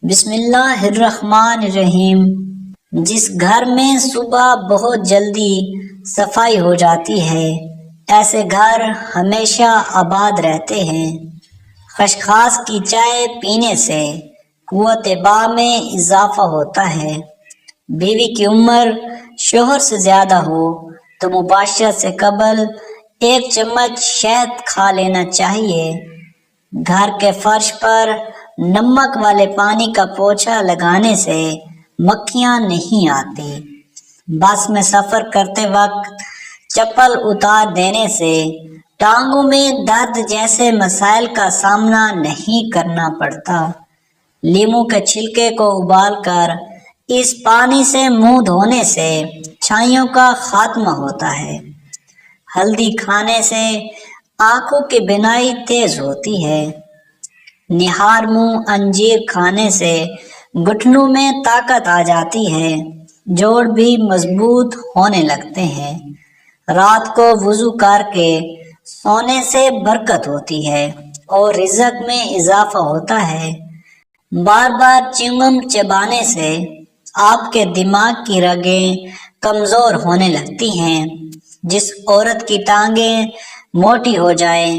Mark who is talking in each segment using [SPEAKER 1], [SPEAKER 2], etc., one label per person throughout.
[SPEAKER 1] بسم اللہ الرحمن الرحیم۔ جس گھر میں صبح بہت جلدی صفائی ہو جاتی ہے ایسے گھر ہمیشہ آباد رہتے ہیں۔ خشخاش کی چائے پینے سے قوت باء میں اضافہ ہوتا ہے۔ بیوی کی عمر شوہر سے زیادہ ہو تو مباشرت سے قبل 1 چمچ شہد کھا لینا چاہیے۔ گھر کے فرش پر نمک والے پانی کا پوچھا لگانے سے مکھیاں نہیں آتی۔ بس میں سفر کرتے وقت چپل اتار دینے سے ٹانگوں میں درد جیسے مسائل کا سامنا نہیں کرنا پڑتا۔ لیموں کے چھلکے کو ابال کر اس پانی سے منہ دھونے سے چھائیوں کا خاتمہ ہوتا ہے۔ ہلدی کھانے سے آنکھوں کی بینائی تیز ہوتی ہے۔ نہار منہ انجیر کھانے سے گھٹنوں میں طاقت آ جاتی ہے، جوڑ بھی مضبوط ہونے لگتے ہیں۔ رات کو وضو کر کے سونے سے برکت ہوتی ہے اور رزق میں اضافہ ہوتا ہے۔ بار بار چنگم چبانے سے آپ کے دماغ کی رگیں کمزور ہونے لگتی ہیں۔ جس عورت کی ٹانگیں موٹی ہو جائیں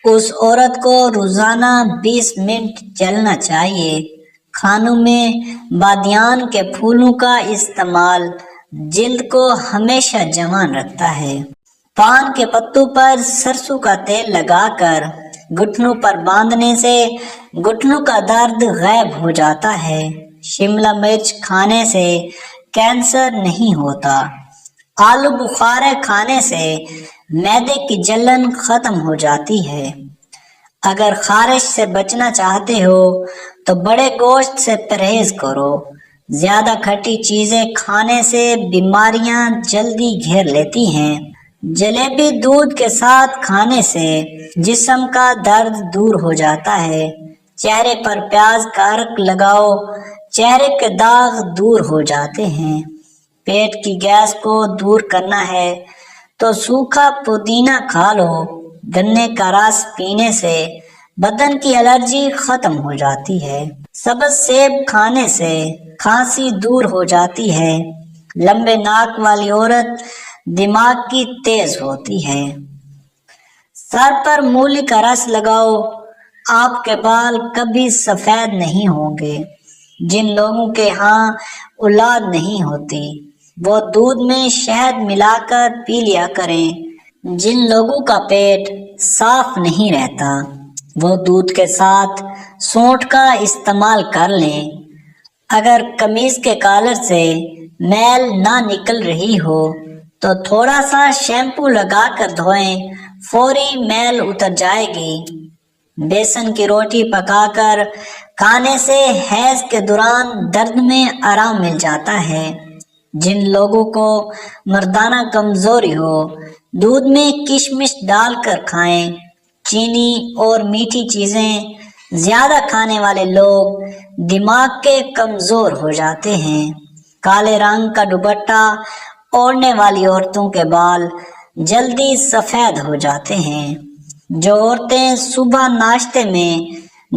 [SPEAKER 1] اس عورت کو روزانہ 20 منٹ چلنا چاہیے۔ کھانوں میں بادیان کے پھولوں کا استعمال جلد کو ہمیشہ جوان رکھتا ہے۔ پان کے پتوں پر سرسوں کا تیل لگا کر گھٹنوں پر باندھنے سے گھٹنوں کا درد غائب ہو جاتا ہے۔ شملہ مرچ کھانے سے کینسر نہیں ہوتا۔ آلو بخارے کھانے سے معدے کی جلن ختم ہو جاتی ہے۔ اگر خارش سے بچنا چاہتے ہو تو بڑے گوشت سے پرہیز کرو۔ زیادہ کھٹی چیزیں کھانے سے بیماریاں جلدی گھیر لیتی ہیں۔ جلیبی دودھ کے ساتھ کھانے سے جسم کا درد دور ہو جاتا ہے۔ چہرے پر پیاز کا عرق لگاؤ، چہرے کے داغ دور ہو جاتے ہیں۔ پیٹ کی گیس کو دور کرنا ہے تو سوکھا پودینہ کھا لو۔ گنے کا رس پینے سے بدن کی الرجی ختم ہو جاتی ہے۔ سبز سیب کھانے سے کھانسی دور ہو جاتی ہے۔ لمبے ناک والی عورت دماغ کی تیز ہوتی ہے۔ سر پر مولی کا رس لگاؤ، آپ کے بال کبھی سفید نہیں ہوں گے۔ جن لوگوں کے ہاں اولاد نہیں ہوتی وہ دودھ میں شہد ملا کر پی لیا کریں۔ جن لوگوں کا پیٹ صاف نہیں رہتا وہ دودھ کے ساتھ سونٹھ کا استعمال کر لیں۔ اگر قمیض کے کالر سے میل نہ نکل رہی ہو تو تھوڑا سا شیمپو لگا کر دھوئیں، فوری میل اتر جائے گی۔ بیسن کی روٹی پکا کر کھانے سے حیض کے دوران درد میں آرام مل جاتا ہے۔ جن لوگوں کو مردانہ کمزوری ہو دودھ میں کشمش ڈال کر کھائیں۔ چینی اور میٹھی چیزیں زیادہ کھانے والے لوگ دماغ کے کمزور ہو جاتے ہیں۔ کالے رنگ کا دوپٹہ اوڑھنے والی عورتوں کے بال جلدی سفید ہو جاتے ہیں۔ جو عورتیں صبح ناشتے میں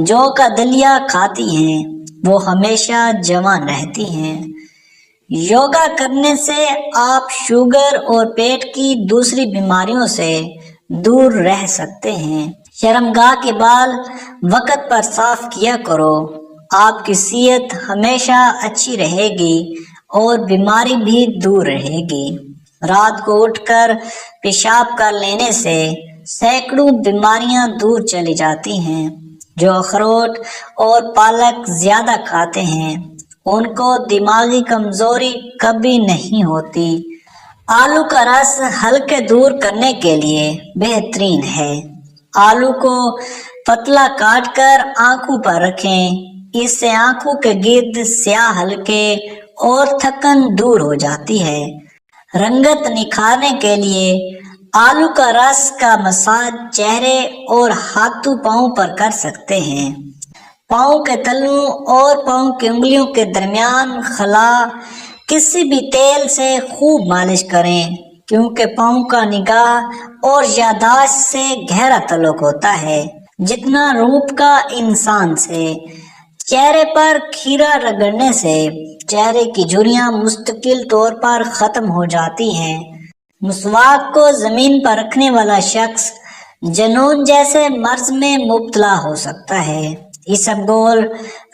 [SPEAKER 1] جو کا دلیا کھاتی ہیں وہ ہمیشہ جوان رہتی ہیں۔ یوگا کرنے سے آپ شوگر اور پیٹ کی دوسری بیماریوں سے دور رہ سکتے ہیں۔ شرمگاہ کے بال وقت پر صاف کیا کرو، آپ کی صحت ہمیشہ اچھی رہے گی اور بیماری بھی دور رہے گی۔ رات کو اٹھ کر پیشاب کر لینے سے سینکڑوں بیماریاں دور چلی جاتی ہیں۔ جو اخروٹ اور پالک زیادہ کھاتے ہیں ان کو دماغی کمزوری کبھی نہیں ہوتی۔ آلو کا رس حلقے دور کرنے کے لیے بہترین ہے۔ آلو کو پتلا کاٹ کر آنکھوں پر رکھیں، اس سے آنکھوں کے گرد سیاہ حلقے اور تھکن دور ہو جاتی ہے۔ رنگت نکھارنے کے لیے آلو کا رس کا مساج چہرے اور ہاتھوں پاؤں پر کر سکتے ہیں۔ پاؤں کے تلوؤں اور پاؤں کی انگلیوں کے درمیان خلا کسی بھی تیل سے خوب مالش کریں، کیونکہ پاؤں کا نگاہ اور یادداشت سے گہرا تعلق ہوتا ہے جتنا روپ کا انسان سے۔ چہرے پر کھیرا رگڑنے سے چہرے کی جھریاں مستقل طور پر ختم ہو جاتی ہیں۔ مسواک کو زمین پر رکھنے والا شخص جنون جیسے مرض میں مبتلا ہو سکتا ہے۔ اسبگول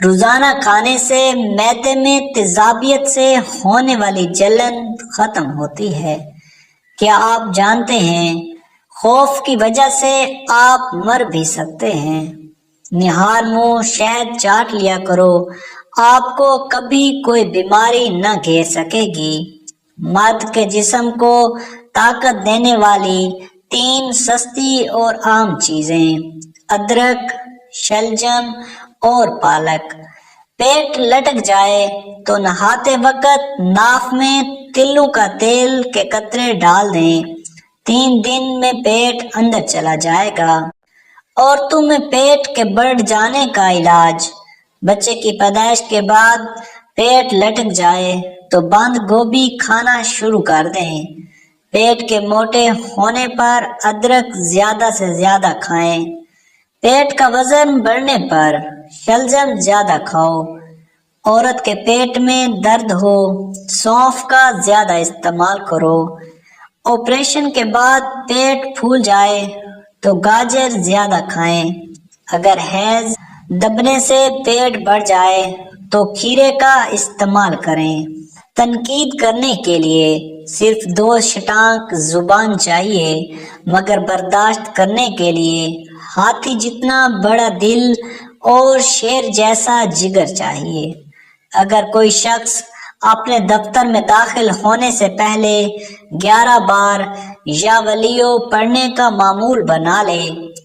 [SPEAKER 1] روزانہ کھانے سے معدے میں تیزابیت سے ہونے والی جلن ختم ہوتی ہے۔ کیا آپ جانتے ہیں خوف کی وجہ سے آپ مر بھی سکتے ہیں؟ نہار منہ شہد چاٹ لیا کرو، آپ کو کبھی کوئی بیماری نہ گھیر سکے گی۔ مرد کے جسم کو طاقت دینے والی 3 سستی اور عام چیزیں: ادرک، شلجم اور پالک۔ پیٹ لٹک جائے تو نہاتے وقت ناف میں تلوں کا تیل کے قطرے ڈال دیں، 3 دن میں پیٹ اندر چلا جائے گا۔ عورتوں میں پیٹ کے بڑھ جانے کا علاج: بچے کی پیدائش کے بعد پیٹ لٹک جائے تو بند گوبھی کھانا شروع کر دیں۔ پیٹ کے موٹے ہونے پر ادرک زیادہ سے زیادہ کھائیں۔ پیٹ کا وزن بڑھنے پر شلجم زیادہ کھاؤ۔ عورت کے پیٹ میں درد ہو، سونف کا زیادہ استعمال کرو۔ آپریشن کے بعد پیٹ پھول جائے تو گاجر زیادہ کھائیں۔ اگر حیض دبنے سے پیٹ بڑھ جائے تو کھیرے کا استعمال کریں۔ تنقید کرنے کے لیے صرف 2 شٹانک زبان چاہیے، مگر برداشت کرنے کے لیے ہاتھی جتنا بڑا دل اور شیر جیسا جگر چاہیے۔ اگر کوئی شخص اپنے دفتر میں داخل ہونے سے پہلے 11 بار یا ولیو پڑھنے کا معمول بنا لے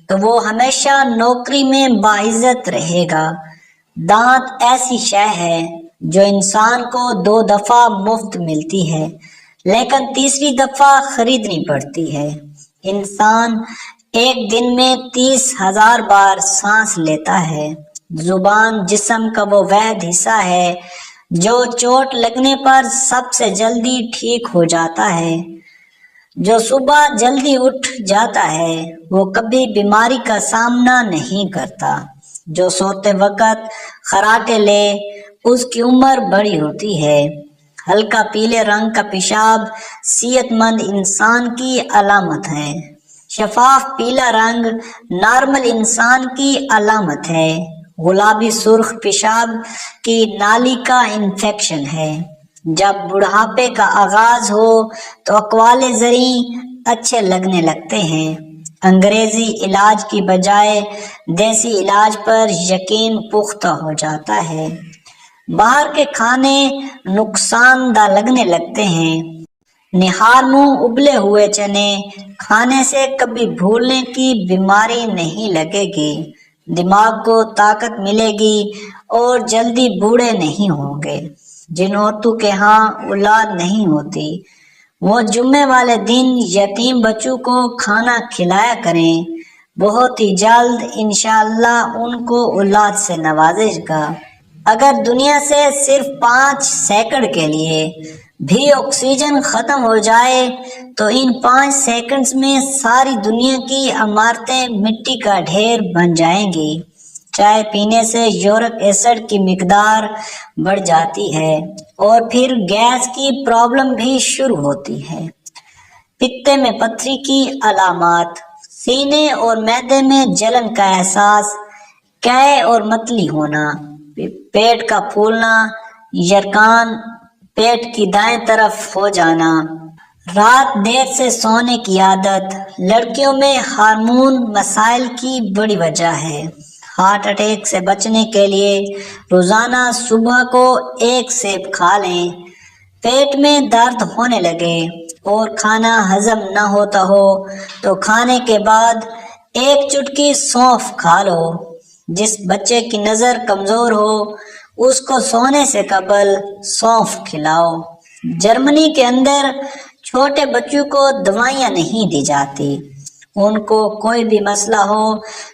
[SPEAKER 1] تو وہ ہمیشہ نوکری میں باعزت رہے گا۔ دانت ایسی شے ہے جو انسان کو 2 دفعہ مفت ملتی ہے، لیکن تیسری دفعہ خریدنی پڑتی ہے۔ انسان ایک دن میں 30,000 بار سانس لیتا ہے۔ زبان جسم کا وہ واحد حصہ ہے جو چوٹ لگنے پر سب سے جلدی ٹھیک ہو جاتا ہے۔ جو صبح جلدی اٹھ جاتا ہے وہ کبھی بیماری کا سامنا نہیں کرتا۔ جو سوتے وقت خراٹے لے اس کی عمر بڑی ہوتی ہے۔ ہلکا پیلے رنگ کا پیشاب صحت مند انسان کی علامت ہے۔ شفاف پیلا رنگ نارمل انسان کی علامت ہے۔ گلابی سرخ پیشاب کی نالی کا انفیکشن ہے۔ جب بڑھاپے کا آغاز ہو تو اقوال زرعی اچھے لگنے لگتے ہیں۔ انگریزی علاج کی بجائے دیسی علاج پر یقین پختہ ہو جاتا ہے۔ باہر کے کھانے نقصان دہ لگنے لگتے ہیں۔ نہار منہ ابلے ہوئے چنے کھانے سے کبھی بھولنے کی بیماری نہیں لگے گی۔ دماغ کو طاقت ملے گی اور جلدی بوڑھے نہیں ہوں گے۔ جن عورتوں کے ہاں اولاد نہیں ہوتی وہ جمعے والے دن یتیم بچوں کو کھانا کھلایا کریں، بہت ہی جلد انشاءاللہ ان کو اولاد سے نوازے گا۔ اگر دنیا سے صرف 5 سیکنڈ کے لیے بھی آکسیجن ختم ہو جائے تو ان 5 سیکنڈز میں ساری دنیا کی عمارتیں مٹی کا ڈھیر بن جائیں گی۔ چائے پینے سے یورک ایسڈ کی مقدار بڑھ جاتی ہے اور پھر گیس کی پرابلم بھی شروع ہوتی ہے۔ پتے میں پتھری کی علامات: سینے اور معدے میں جلن کا احساس، قے اور متلی ہونا، پیٹ کا پھولنا، یرقان پیٹ کی دائیں طرف ہو جانا، رات دیر سے سونے کی عادت لڑکیوں میں ہارمون مسائل کی بڑی وجہ ہے۔ ہارٹ اٹیک سے بچنے کے لیے روزانہ صبح کو 1 سیب کھا لیں۔ پیٹ میں درد ہونے لگے اور کھانا ہضم نہ ہوتا ہو تو کھانے کے بعد 1 چٹکی سونف کھا لو۔ جس بچے کی نظر کمزور ہو اس کو سونے سے قبل سونف کھلاؤ۔ جرمنی کے اندر چھوٹے بچوں کو دوائیاں نہیں دی جاتی، ان کو کوئی بھی مسئلہ ہو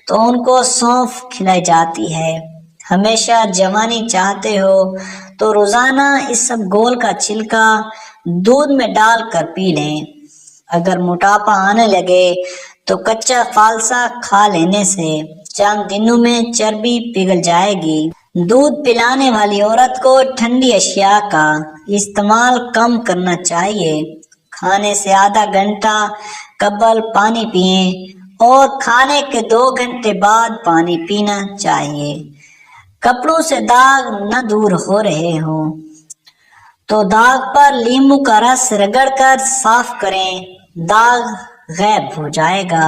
[SPEAKER 1] تو ان کو سونف کھلائی جاتی ہے۔ ہمیشہ جوانی چاہتے ہو تو روزانہ اسبگول کا چھلکا دودھ میں ڈال کر پی لیں۔ اگر موٹاپا آنے لگے تو کچا فالسا کھا لینے سے چند دنوں میں چربی پگھل جائے گی۔ دودھ پلانے والی عورت کو ٹھنڈی اشیاء کا استعمال کم کرنا چاہیے۔ کھانے سے آدھا گھنٹہ قبل پانی پئیں اور کھانے کے 2 گھنٹے بعد پانی پینا چاہیے۔ کپڑوں سے داغ نہ دور ہو رہے ہوں تو داغ پر لیموں کا رس رگڑ کر صاف کریں، داغ غائب ہو جائے گا۔